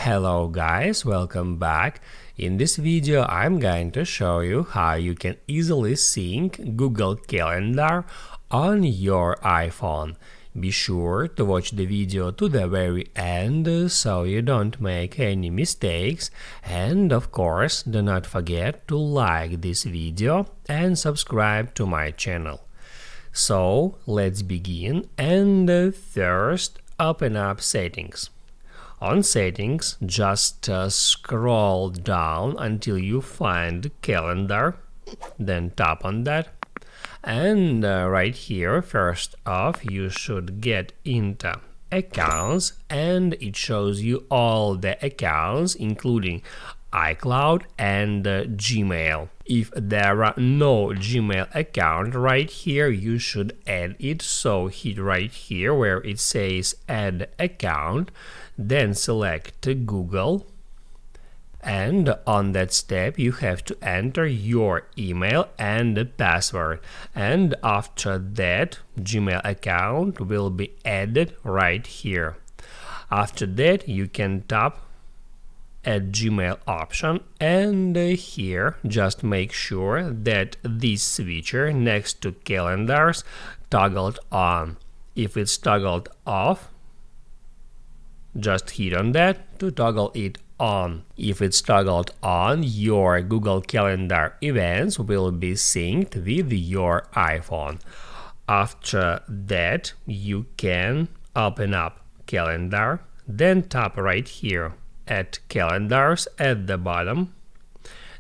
Hello guys, welcome back. In this video I'm going to show you how you can easily sync Google Calendar on your iPhone. Be sure to watch the video to the very end so you don't make any mistakes, and of course do not forget to like this video and subscribe to my channel. So let's begin, and first open up Settings. On Settings, just scroll down until you find Calendar, then tap on that. And right here, first off, you should get into Accounts, and it shows you all the accounts, including iCloud and Gmail. If there are no Gmail account right here, you should add it. So hit right here where it says Add Account, then select Google, and on that step you have to enter your email and the password, and after that Gmail account will be added right here. After that you can tap Add Gmail option, and here just make sure that this switcher next to calendars toggled on. If it's toggled off, just hit on that to toggle it on. If it's toggled on, your Google Calendar events will be synced with your iPhone. After that, you can open up Calendar, then tap right here at Calendars at the bottom.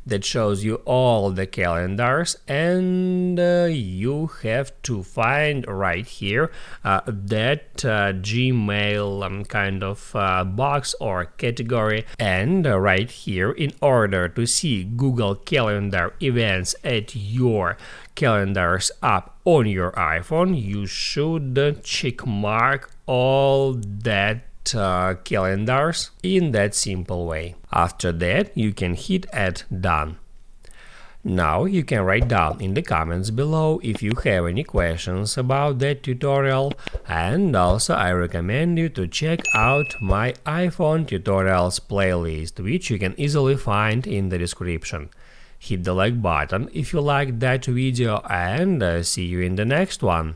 That shows you all the calendars, and you have to find right here that Gmail kind of box or category, and right here, in order to see Google Calendar events at your calendars app on your iPhone, you should check mark all that calendars in that simple way. After that, you can hit Add Done. Now you can write down in the comments below if you have any questions about that tutorial, and also I recommend you to check out my iPhone tutorials playlist, which you can easily find in the description. Hit the like button if you liked that video, and see you in the next one.